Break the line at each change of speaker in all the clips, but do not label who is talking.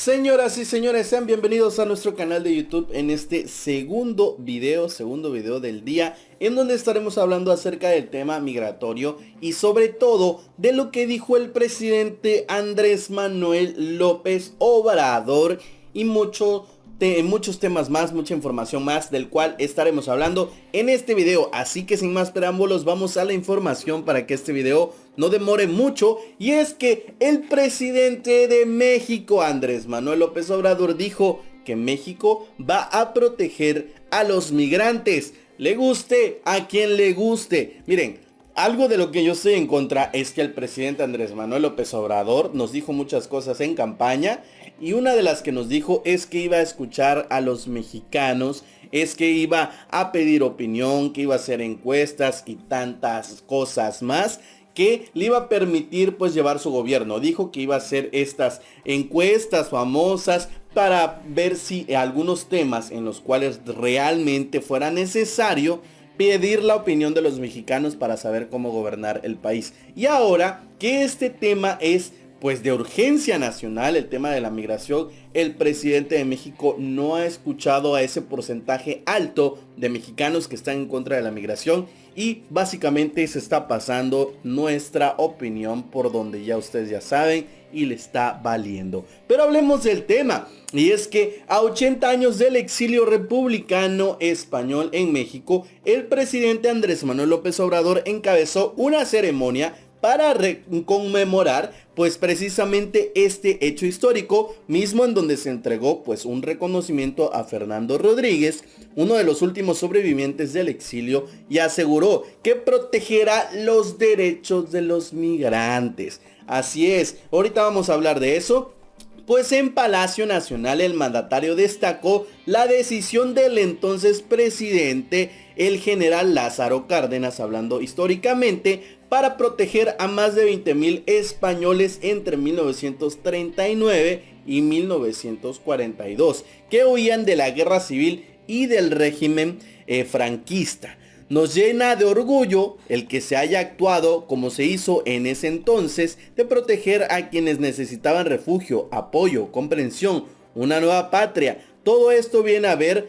Señoras y señores, sean bienvenidos a nuestro canal de YouTube en este segundo video del día, en donde estaremos hablando acerca del tema migratorio y sobre todo de lo que dijo el presidente Andrés Manuel López Obrador y muchos temas más, mucha información más del cual estaremos hablando en este video. Así que sin más preámbulos, vamos a la información para que este video no demore mucho. Y es que el presidente de México, Andrés Manuel López Obrador, dijo que México va a proteger a los migrantes, le guste a quien le guste. Miren, algo de lo que yo estoy en contra es que el presidente Andrés Manuel López Obrador nos dijo muchas cosas en campaña, y una de las que nos dijo es que iba a escuchar a los mexicanos, es que iba a pedir opinión, que iba a hacer encuestas y tantas cosas más que le iba a permitir pues llevar su gobierno. Dijo que iba a hacer estas encuestas famosas para ver si algunos temas en los cuales realmente fuera necesario pedir la opinión de los mexicanos para saber cómo gobernar el país. Y ahora que este tema es pues de urgencia nacional, el tema de la migración, el presidente de México no ha escuchado a ese porcentaje alto de mexicanos que están en contra de la migración, y básicamente se está pasando nuestra opinión por donde ya ustedes ya saben y le está valiendo. Pero hablemos del tema, y es que a 80 años del exilio republicano español en México, el presidente Andrés Manuel López Obrador encabezó una ceremonia para conmemorar pues precisamente este hecho histórico, mismo en donde se entregó pues un reconocimiento a Fernando Rodríguez, uno de los últimos sobrevivientes del exilio, y aseguró que protegerá los derechos de los migrantes. Así es, ahorita vamos a hablar de eso. Pues en Palacio Nacional el mandatario destacó la decisión del entonces presidente, el general Lázaro Cárdenas, hablando históricamente, para proteger a más de 20,000 españoles entre 1939 y 1942, que huían de la guerra civil y del régimen franquista. Nos llena de orgullo el que se haya actuado como se hizo en ese entonces, de proteger a quienes necesitaban refugio, apoyo, comprensión, una nueva patria. Todo esto viene a ver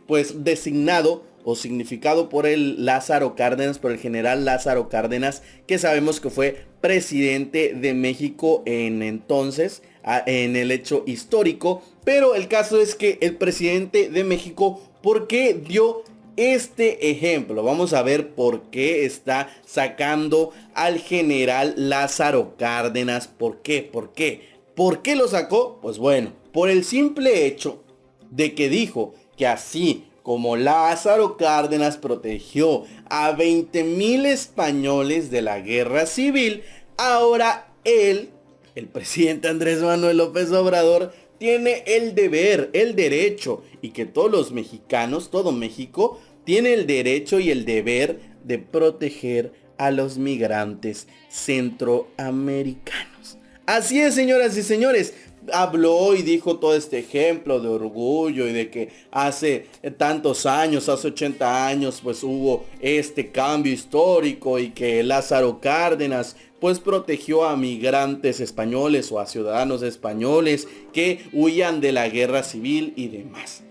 pues designado o significado por el Lázaro Cárdenas, por el general Lázaro Cárdenas, que sabemos que fue presidente de México en entonces, en el hecho histórico. Pero el caso es que el presidente de México, ¿por qué dio este ejemplo? Vamos a ver por qué está sacando al general Lázaro Cárdenas. ¿Por qué? ¿Por qué? ¿Por qué lo sacó? Pues bueno, por el simple hecho de que dijo que así como Lázaro Cárdenas protegió a 20,000 españoles de la guerra civil, ahora él, el presidente Andrés Manuel López Obrador, tiene el deber, el derecho, y que todos los mexicanos, todo México, tiene el derecho y el deber de proteger a los migrantes centroamericanos. Así es, señoras y señores. Habló y dijo todo este ejemplo de orgullo y de que hace tantos años, hace 80 años, pues hubo este cambio histórico y que Lázaro Cárdenas pues protegió a migrantes españoles o a ciudadanos españoles que huían de la guerra civil y demás.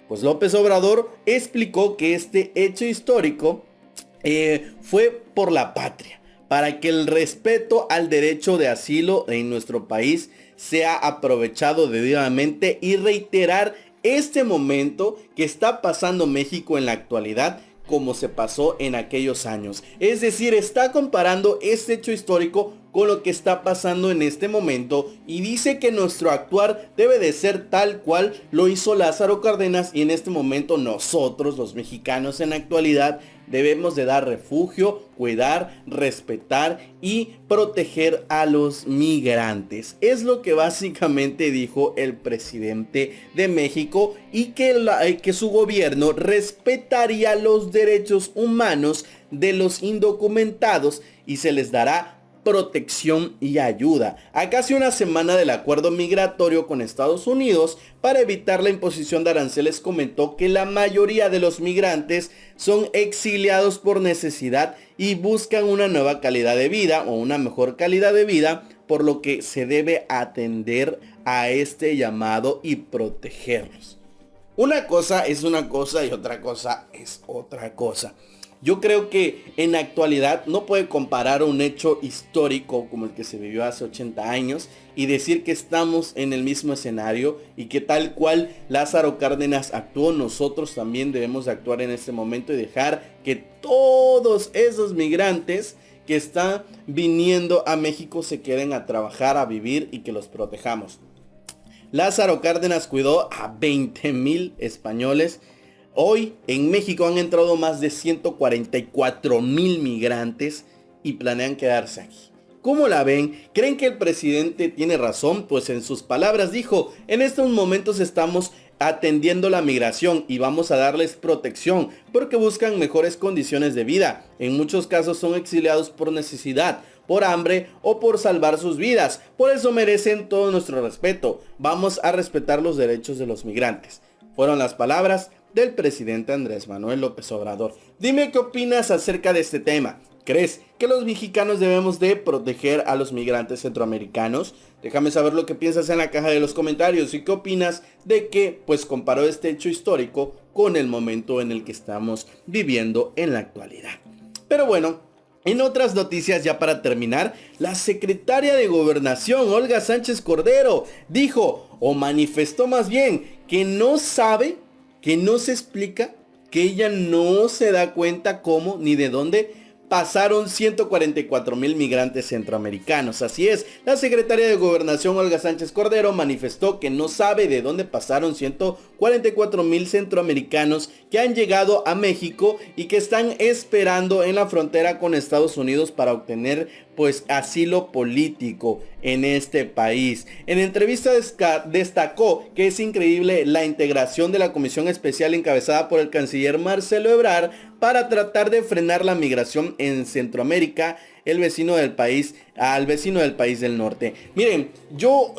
Pues López Obrador explicó que este hecho histórico fue por la patria, para que el respeto al derecho de asilo en nuestro país sea aprovechado debidamente, y reiterar este momento que está pasando México en la actualidad como se pasó en aquellos años. Es decir, está comparando este hecho histórico con lo que está pasando en este momento, y dice que nuestro actuar debe de ser tal cual lo hizo Lázaro Cárdenas, y en este momento nosotros, los mexicanos en la actualidad, debemos de dar refugio, cuidar, respetar y proteger a los migrantes. Es lo que básicamente dijo el presidente de México, y que su gobierno respetaría los derechos humanos de los indocumentados y se les dará protección y ayuda. A casi una semana del acuerdo migratorio con Estados Unidos para evitar la imposición de aranceles, comentó que la mayoría de los migrantes son exiliados por necesidad y buscan una nueva calidad de vida o una mejor calidad de vida, por lo que se debe atender a este llamado y protegerlos. Una cosa es una cosa y otra cosa es otra cosa. Yo creo que en la actualidad no puede comparar un hecho histórico como el que se vivió hace 80 años y decir que estamos en el mismo escenario y que tal cual Lázaro Cárdenas actuó, nosotros también debemos de actuar en este momento y dejar que todos esos migrantes que están viniendo a México se queden a trabajar, a vivir y que los protejamos. Lázaro Cárdenas cuidó a 20,000 españoles. Hoy en México han entrado más de 144,000 migrantes y planean quedarse aquí. ¿Cómo la ven? ¿Creen que el presidente tiene razón? Pues en sus palabras dijo, en estos momentos estamos atendiendo la migración y vamos a darles protección porque buscan mejores condiciones de vida. En muchos casos son exiliados por necesidad, por hambre o por salvar sus vidas. Por eso merecen todo nuestro respeto. Vamos a respetar los derechos de los migrantes. Fueron las palabras del presidente Andrés Manuel López Obrador. Dime qué opinas acerca de este tema. ¿Crees que los mexicanos debemos de proteger a los migrantes centroamericanos? Déjame saber lo que piensas en la caja de los comentarios y qué opinas de que pues comparó este hecho histórico con el momento en el que estamos viviendo en la actualidad. Pero bueno, en otras noticias ya para terminar, la secretaria de Gobernación, Olga Sánchez Cordero, dijo o manifestó más bien que no sabe, que no se explica, que ella no se da cuenta cómo ni de dónde pasaron 144,000 migrantes centroamericanos. Así es, la secretaria de Gobernación Olga Sánchez Cordero manifestó que no sabe de dónde pasaron 144,000 centroamericanos que han llegado a México y que están esperando en la frontera con Estados Unidos para obtener pues asilo político en este país. En entrevista destacó que es increíble la integración de la comisión especial encabezada por el canciller Marcelo Ebrard para tratar de frenar la migración en Centroamérica, al vecino del país del norte. Miren, yo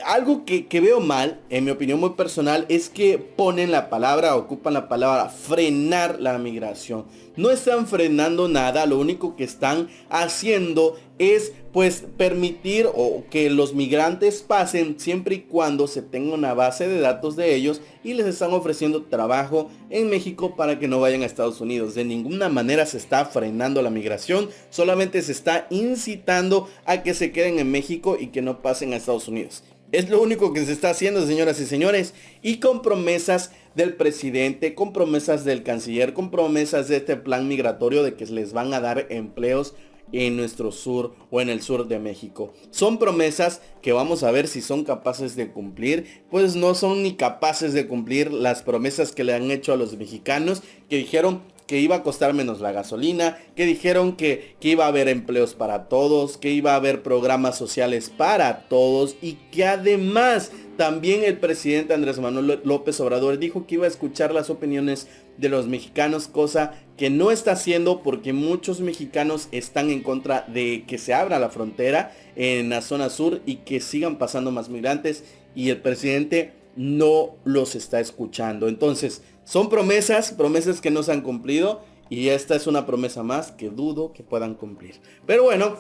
algo que veo mal, en mi opinión muy personal, es que ocupan la palabra frenar la migración. No están frenando nada, lo único que están haciendo es pues permitir o que los migrantes pasen siempre y cuando se tenga una base de datos de ellos y les están ofreciendo trabajo en México para que no vayan a Estados Unidos. De ninguna manera se está frenando la migración, solamente se está incitando a que se queden en México y que no pasen a Estados Unidos. Es lo único que se está haciendo, señoras y señores, y con promesas del presidente, con promesas del canciller, con promesas de este plan migratorio de que les van a dar empleos en nuestro sur o en el sur de México. Son promesas que vamos a ver si son capaces de cumplir. Pues no son ni capaces de cumplir las promesas que le han hecho a los mexicanos, que dijeron que iba a costar menos la gasolina, que dijeron que iba a haber empleos para todos, que iba a haber programas sociales para todos y que además también el presidente Andrés Manuel López Obrador dijo que iba a escuchar las opiniones de los mexicanos, cosa que no está haciendo porque muchos mexicanos están en contra de que se abra la frontera en la zona sur y que sigan pasando más migrantes, y el presidente no los está escuchando. Entonces son promesas que no se han cumplido, y esta es una promesa más que dudo que puedan cumplir. Pero bueno,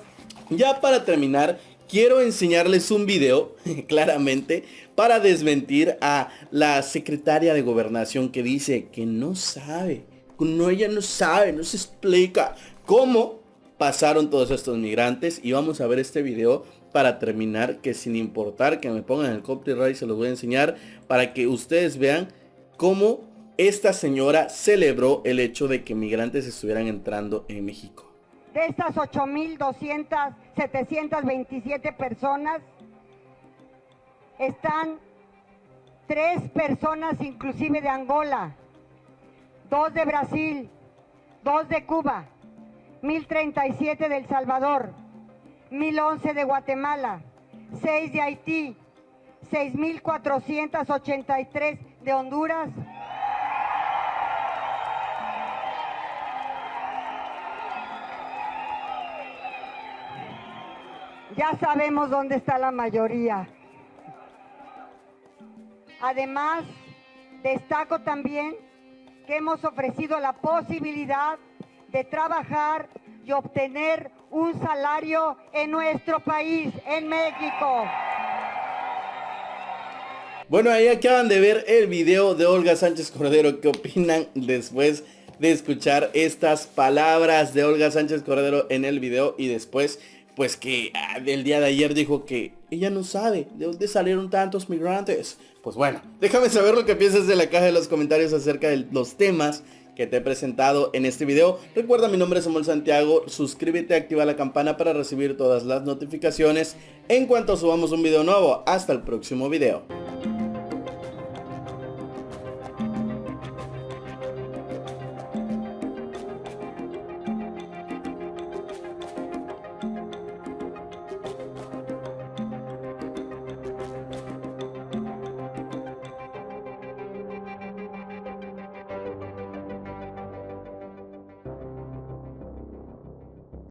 ya para terminar, quiero enseñarles un video, claramente, para desmentir a la secretaria de Gobernación que dice que no sabe, ella no sabe, no se explica cómo pasaron todos estos migrantes. Y vamos a ver este video para terminar, que sin importar que me pongan el copyright se los voy a enseñar para que ustedes vean cómo esta señora celebró el hecho de que migrantes estuvieran entrando en México.
De estas 727 personas, están 3 personas inclusive de Angola, 2 de Brasil, 2 de Cuba, 1,037 de El Salvador, 1,011 de Guatemala, 6 de Haití, 6,483 de Honduras, ya sabemos dónde está la mayoría. Además, destaco también que hemos ofrecido la posibilidad de trabajar y obtener un salario en nuestro país, en México.
Bueno, ahí acaban de ver el video de Olga Sánchez Cordero. ¿Qué opinan después de escuchar estas palabras de Olga Sánchez Cordero en el video? Y después, pues que el día de ayer dijo que ella no sabe de dónde salieron tantos migrantes. Pues bueno, déjame saber lo que piensas en la caja de los comentarios acerca de los temas que te he presentado en este video. Recuerda, mi nombre es Samuel Santiago, suscríbete, activa la campana para recibir todas las notificaciones en cuanto subamos un video nuevo. Hasta el próximo video.